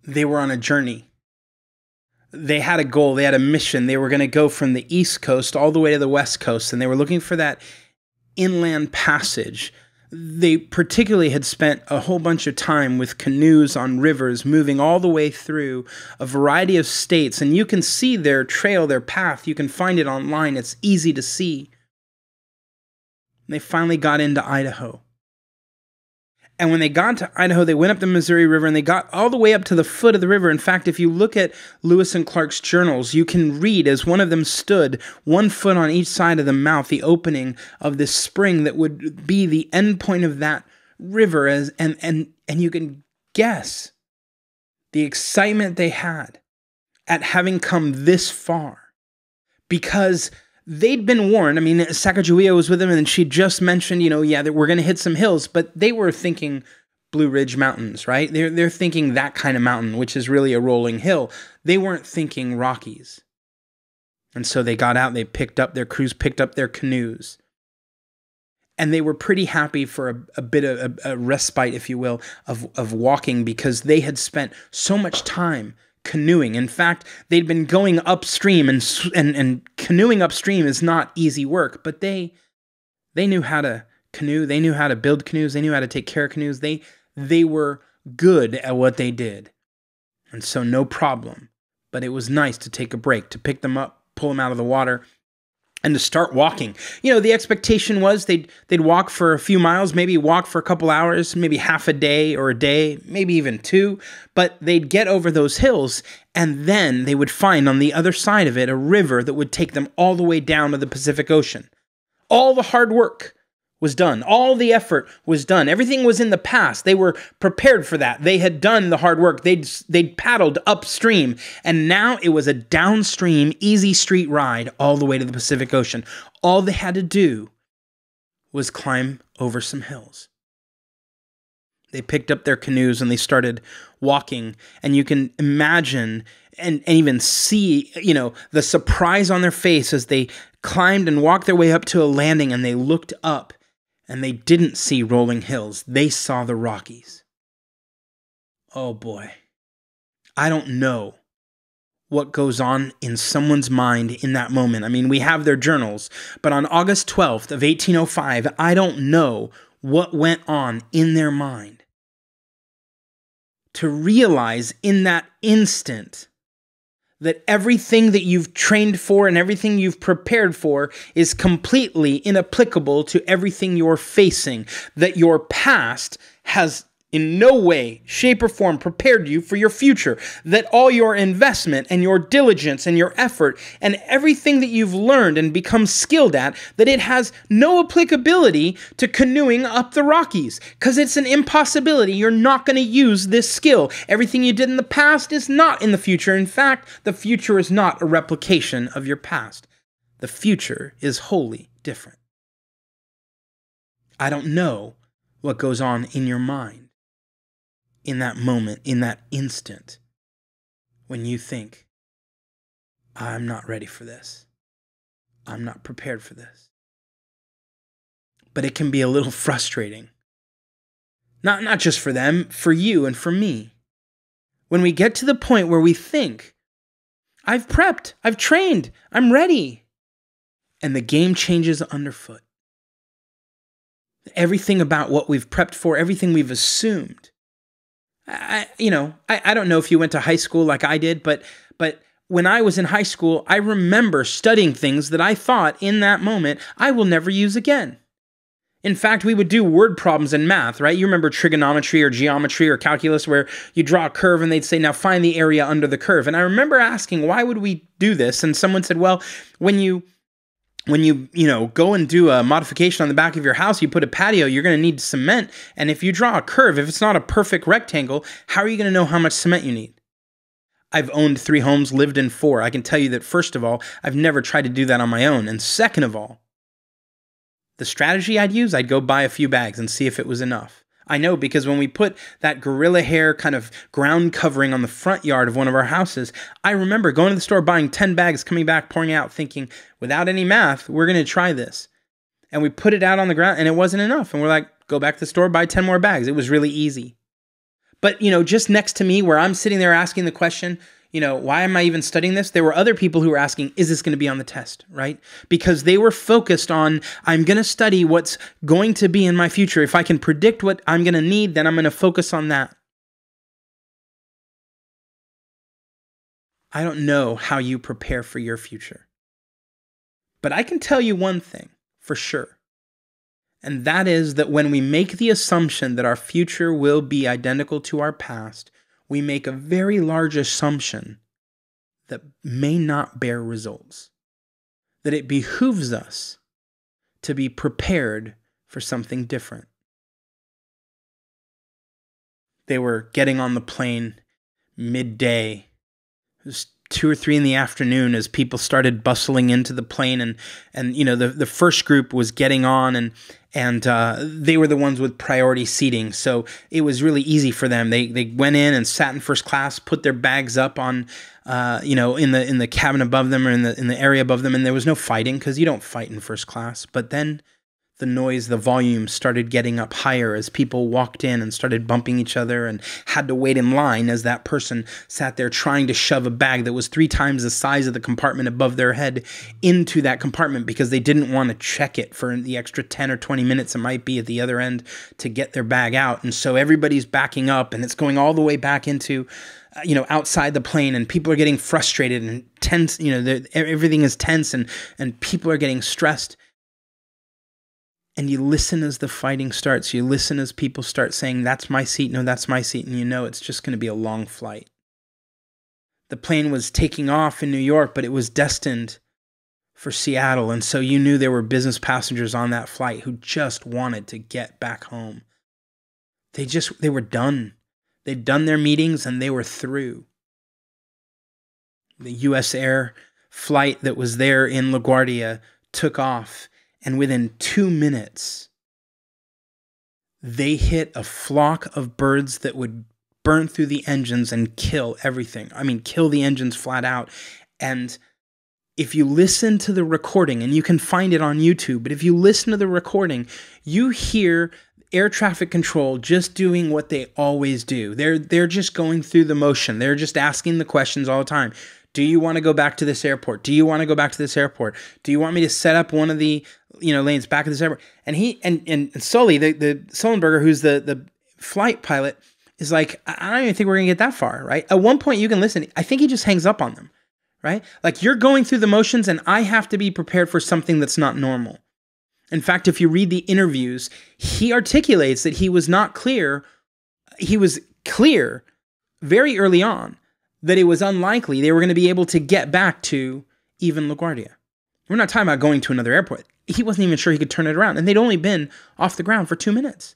They were on a journey. They had a goal. They had a mission. They were going to go from the East Coast all the way to the West Coast, and they were looking for that inland passage. They particularly had spent a whole bunch of time with canoes on rivers, moving all the way through a variety of states, and you can see their trail, their path. You can find it online. It's easy to see. They finally got into Idaho. And when they got to Idaho, they went up the Missouri River and they got all the way up to the foot of the river. In fact, if you look at Lewis and Clark's journals, you can read as one of them stood, 1 foot on each side of the mouth, the opening of this spring that would be the end point of that river. And you can guess the excitement they had at having come this far, because they'd been warned. I mean, Sacagawea was with them, and she just mentioned, that we're going to hit some hills, but they were thinking Blue Ridge Mountains, right? They're thinking that kind of mountain, which is really a rolling hill. They weren't thinking Rockies. And so they got out, they picked up their crews, picked up their canoes, and they were pretty happy for a bit of a respite, if you will, of walking, because they had spent so much time canoeing. In fact, they'd been going upstream, and canoeing upstream is not easy work, but they knew how to canoe, they knew how to build canoes, they knew how to take care of canoes, they were good at what they did. And so no problem. But it was nice to take a break, to pick them up, pull them out of the water, and to start walking. The expectation was they'd walk for a few miles, maybe walk for a couple hours, maybe half a day or a day, maybe even 2, but they'd get over those hills, and then they would find on the other side of it a river that would take them all the way down to the Pacific Ocean. All the hard work was done. All the effort was done. Everything was in the past. They were prepared for that. They had done the hard work. They'd paddled upstream, and now it was a downstream, easy street ride all the way to the Pacific Ocean. All they had to do was climb over some hills. They picked up their canoes and they started walking, and you can imagine and even see, the surprise on their face as they climbed and walked their way up to a landing, and they looked up. And they didn't see rolling hills. They saw the Rockies. Oh boy. I don't know what goes on in someone's mind in that moment. I mean, we have their journals, but on August 12th of 1805, I don't know what went on in their mind to realize in that instant that everything that you've trained for and everything you've prepared for is completely inapplicable to everything you're facing, that your past has in no way, shape, or form prepared you for your future, that all your investment and your diligence and your effort and everything that you've learned and become skilled at, that it has no applicability to canoeing up the Rockies, because it's an impossibility. You're not going to use this skill. Everything you did in the past is not in the future. In fact, the future is not a replication of your past. The future is wholly different. I don't know what goes on in your mind in that moment, in that instant, when you think, I'm not ready for this. I'm not prepared for this. But it can be a little frustrating. Not just for them, for you and for me. When we get to the point where we think, I've prepped, I've trained, I'm ready, and the game changes underfoot. Everything about what we've prepped for, everything we've assumed. I don't know if you went to high school like I did, but when I was in high school, I remember studying things that I thought in that moment I will never use again. In fact, we would do word problems in math, right? You remember trigonometry or geometry or calculus where you draw a curve and they'd say, now find the area under the curve. And I remember asking, why would we do this? And someone said, well, when you go and do a modification on the back of your house, you put a patio, you're going to need cement. And if you draw a curve, if it's not a perfect rectangle, how are you going to know how much cement you need? I've owned 3 homes, lived in 4. I can tell you that, first of all, I've never tried to do that on my own. And second of all, the strategy I'd use, I'd go buy a few bags and see if it was enough. I know, because when we put that gorilla hair kind of ground covering on the front yard of one of our houses, I remember going to the store, buying 10 bags, coming back, pouring out, thinking, without any math, we're going to try this. And we put it out on the ground, and it wasn't enough. And we're like, go back to the store, buy 10 more bags. It was really easy. But, you know, just next to me where I'm sitting there asking the question, you know, why am I even studying this? There were other people who were asking, is this going to be on the test, right? Because they were focused on, I'm going to study what's going to be in my future. If I can predict what I'm going to need, then I'm going to focus on that. I don't know how you prepare for your future. But I can tell you one thing for sure. And that is that when we make the assumption that our future will be identical to our past, we make a very large assumption that may not bear results. That it behooves us to be prepared for something different. They were getting on the plane midday. It was 2 or 3 in the afternoon as people started bustling into the plane, and you know, the first group was getting on, and they were the ones with priority seating, so it was really easy for them. They went in and sat in first class, put their bags up on you know, in the cabin above them or in the area above them, and there was no fighting because you don't fight in first class. But then the noise, the volume started getting up higher as people walked in and started bumping each other and had to wait in line as that person sat there trying to shove a bag that was 3 times the size of the compartment above their head into that compartment because they didn't want to check it for the extra 10 or 20 minutes it might be at the other end to get their bag out. And so everybody's backing up and it's going all the way back into you know, outside the plane, and people are getting frustrated and tense. You know, everything is tense and people are getting stressed. And you listen as the fighting starts. You listen as people start saying, that's my seat, no, that's my seat. And you know it's just going to be a long flight. The plane was taking off in New York, but it was destined for Seattle. And so you knew there were business passengers on that flight who just wanted to get back home. They were done. They'd done their meetings and they were through. The U.S. Air flight that was there in LaGuardia took off. And within 2 minutes, they hit a flock of birds that would burn through the engines and kill everything. I mean, kill the engines flat out. And if you listen to the recording, and you can find it on YouTube, but if you listen to the recording, you hear air traffic control just doing what they always do. They're just going through the motion. They're just asking the questions all the time. Do you want to go back to this airport? Do you want to go back to this airport? Do you want me to set up one of the, you know, lanes back at this airport? And he and Sully, the Sullenberger, who's the flight pilot, is like, I don't even think we're gonna get that far, right? At one point you can listen. I think he just hangs up on them, right? Like, you're going through the motions and I have to be prepared for something that's not normal. In fact, if you read the interviews, he articulates that he was not clear. He was clear very early on that it was unlikely they were going to be able to get back to even LaGuardia. We're not talking about going to another airport. He wasn't even sure he could turn it around, and they'd only been off the ground for 2 minutes.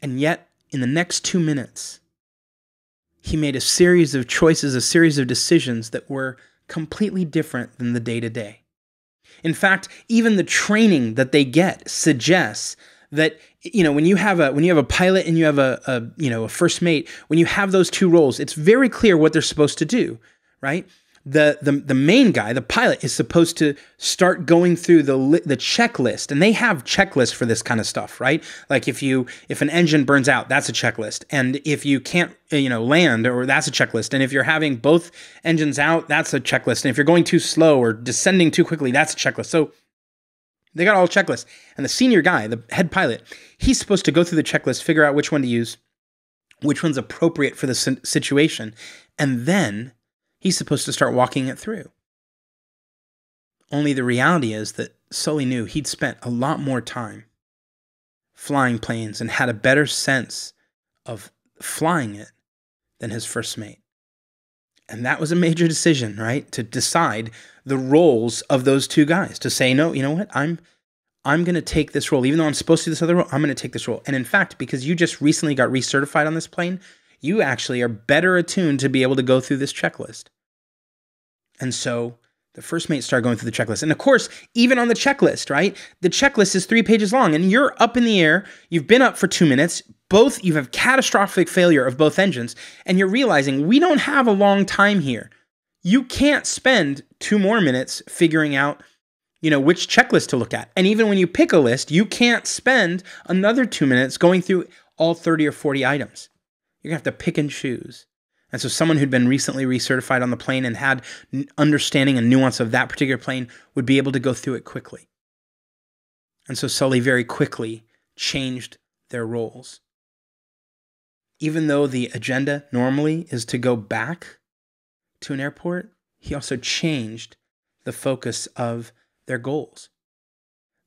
And yet, in the next 2 minutes, he made a series of choices, a series of decisions that were completely different than the day-to-day. In fact, even the training that they get suggests that, you know, when you have a pilot and you have a first mate, when you have those two roles, it's very clear what they're supposed to do, right? The main guy, the pilot, is supposed to start going through the checklist, and they have checklists for this kind of stuff, right? Like if an engine burns out, that's a checklist, and if you can't land, or that's a checklist, and if you're having both engines out, that's a checklist, and if you're going too slow or descending too quickly, that's a checklist. So they got all checklists, and the senior guy, the head pilot, he's supposed to go through the checklist, figure out which one to use, which one's appropriate for the situation, and then he's supposed to start walking it through. Only the reality is that Sully knew he'd spent a lot more time flying planes and had a better sense of flying it than his first mate. And that was a major decision, right? To decide the roles of those two guys. To say, no, you know what? I'm going to take this role. Even though I'm supposed to do this other role, I'm going to take this role. And in fact, because you just recently got recertified on this plane, you actually are better attuned to be able to go through this checklist. And so the first mate started going through the checklist. And of course, even on the checklist, right? The checklist is 3 pages long, and you're up in the air. You've been up for 2 minutes. You have catastrophic failure of both engines, and you're realizing we don't have a long time here. You can't spend 2 more minutes figuring out, which checklist to look at. And even when you pick a list, you can't spend another 2 minutes going through all 30 or 40 items. You're going to have to pick and choose. And so someone who'd been recently recertified on the plane and had understanding and nuance of that particular plane would be able to go through it quickly. And so Sully very quickly changed their roles. Even though the agenda normally is to go back to an airport, he also changed the focus of their goals.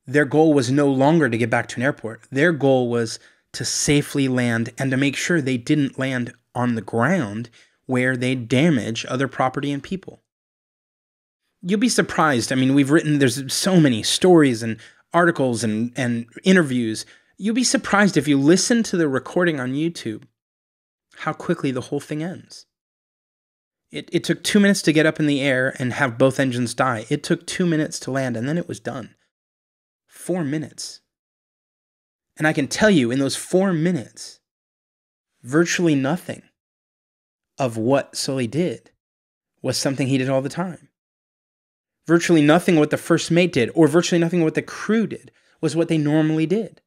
Their goal was no longer to get back to an airport. Their goal was to safely land and to make sure they didn't land on the ground where they'd damage other property and people. You'll be surprised. I mean, there's so many stories and articles and interviews. You'll be surprised if you listen to the recording on YouTube, how quickly the whole thing ends. It took 2 minutes to get up in the air and have both engines die. It took 2 minutes to land, and then it was done. 4 minutes. And I can tell you, in those 4 minutes, virtually nothing of what Sully did was something he did all the time. Virtually nothing what the first mate did, or virtually nothing what the crew did, was what they normally did.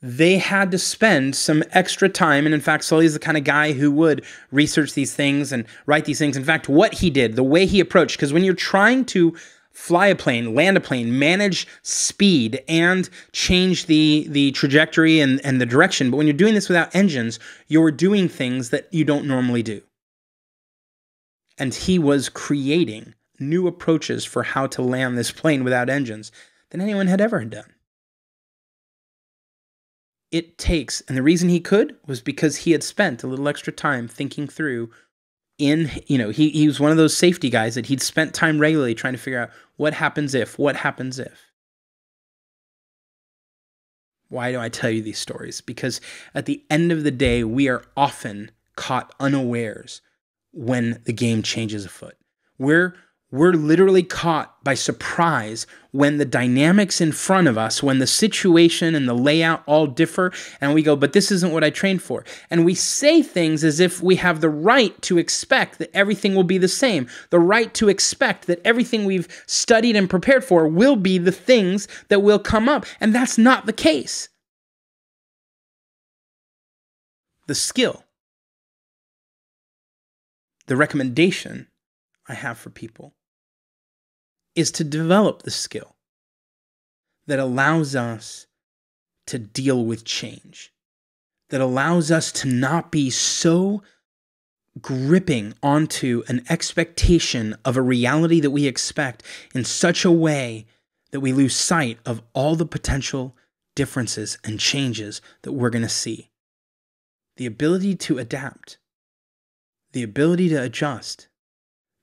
They had to spend some extra time, and in fact, Sully is the kind of guy who would research these things and write these things. In fact, what he did, the way he approached, because when you're trying to fly a plane, land a plane, manage speed, and change the trajectory and the direction, but when you're doing this without engines, you're doing things that you don't normally do. And he was creating new approaches for how to land this plane without engines than anyone had ever done. It takes, and the reason he could was because he had spent a little extra time thinking through he was one of those safety guys that he'd spent time regularly trying to figure out what happens if. Why do I tell you these stories? Because at the end of the day, we are often caught unawares when the game changes afoot. We're literally caught by surprise when the dynamics in front of us, when the situation and the layout all differ, and we go, but this isn't what I trained for. And we say things as if we have the right to expect that everything will be the same, the right to expect that everything we've studied and prepared for will be the things that will come up. And that's not the case. The skill, the recommendation I have for people is to develop the skill that allows us to deal with change, that allows us to not be so gripping onto an expectation of a reality that we expect in such a way that we lose sight of all the potential differences and changes that we're going to see. The ability to adapt, the ability to adjust,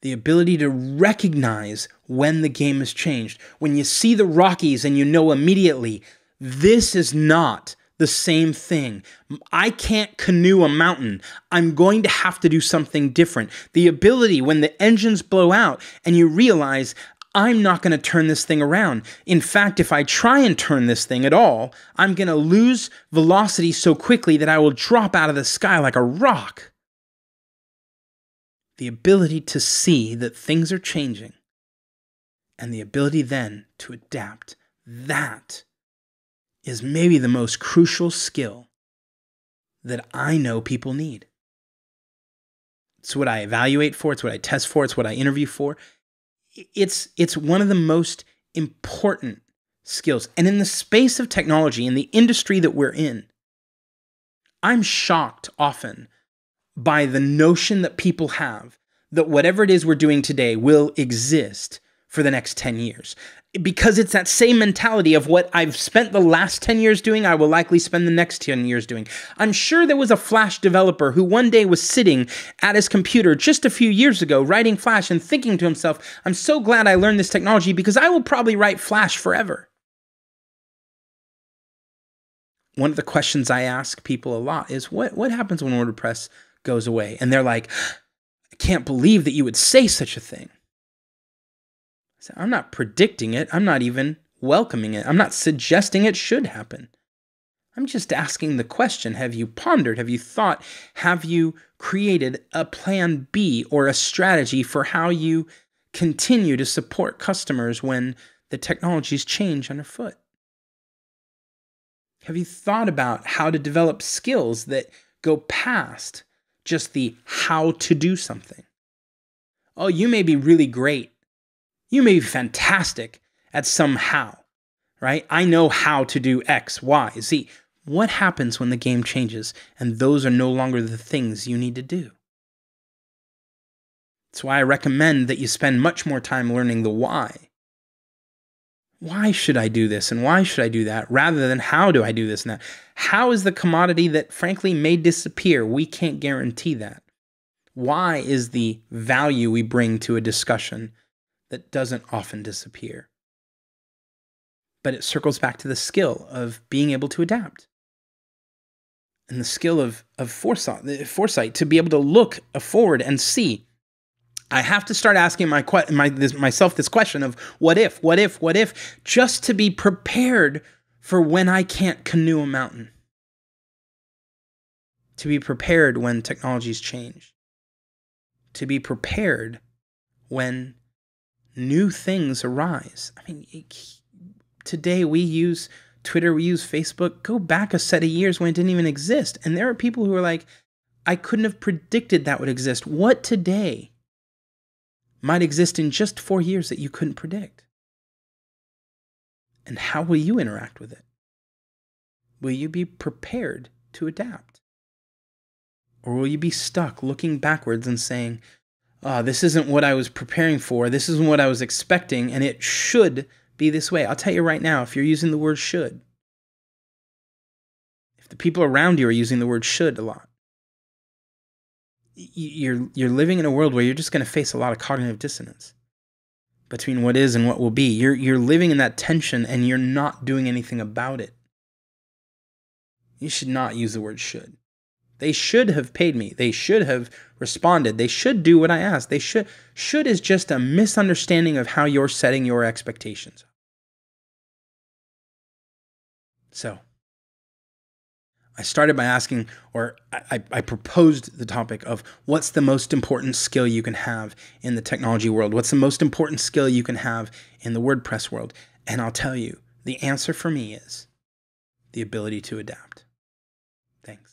the ability to recognize when the game has changed. When you see the Rockies and you know immediately, this is not the same thing. I can't canoe a mountain. I'm going to have to do something different. The ability when the engines blow out and you realize, I'm not going to turn this thing around. In fact, if I try and turn this thing at all, I'm going to lose velocity so quickly that I will drop out of the sky like a rock. The ability to see that things are changing and the ability then to adapt, that is maybe the most crucial skill that I know people need. It's what I evaluate for, it's what I test for, it's what I interview for. It's one of the most important skills. And in the space of technology, in the industry that we're in, I'm shocked often by the notion that people have that whatever it is we're doing today will exist for the next 10 years. Because it's that same mentality of what I've spent the last 10 years doing, I will likely spend the next 10 years doing. I'm sure there was a Flash developer who one day was sitting at his computer just a few years ago writing Flash and thinking to himself, I'm so glad I learned this technology because I will probably write Flash forever. One of the questions I ask people a lot is, what happens when WordPress goes away? And they're like, I can't believe that you would say such a thing. I say, I'm not predicting it. I'm not even welcoming it. I'm not suggesting it should happen. I'm just asking the question, have you pondered? Have you thought? Have you created a plan B or a strategy for how you continue to support customers when the technologies change underfoot? Have you thought about how to develop skills that go past just the how to do something? Oh, you may be really great. You may be fantastic at some how, right? I know how to do X, Y, Z. What happens when the game changes and those are no longer the things you need to do? That's why I recommend that you spend much more time learning the why. Why should I do this and why should I do that, rather than how do I do this and that? How is the commodity that frankly may disappear? We can't guarantee that. Why is the value we bring to a discussion that doesn't often disappear? But it circles back to the skill of being able to adapt. And the skill of foresight to be able to look forward and see. I have to start asking myself this question of what if, just to be prepared for when I can't canoe a mountain. To be prepared when technologies change. To be prepared when new things arise. I mean, today we use Twitter, we use Facebook. Go back a set of years when it didn't even exist. And there are people who are like, I couldn't have predicted that would exist. What today might exist in just 4 years that you couldn't predict? And how will you interact with it? Will you be prepared to adapt? Or will you be stuck looking backwards and saying, oh, this isn't what I was preparing for, this isn't what I was expecting, and it should be this way? I'll tell you right now, if you're using the word should, if the people around you are using the word should a lot, you're living in a world where you're just going to face a lot of cognitive dissonance between what is and what will be. You're living in that tension and you're not doing anything about it. You should not use the word should. They should have paid me. They should have responded. They should do what I asked. They should. Should is just a misunderstanding of how you're setting your expectations. So, I started by asking, or I proposed the topic of what's the most important skill you can have in the technology world? What's the most important skill you can have in the WordPress world? And I'll tell you, the answer for me is the ability to adapt. Thanks.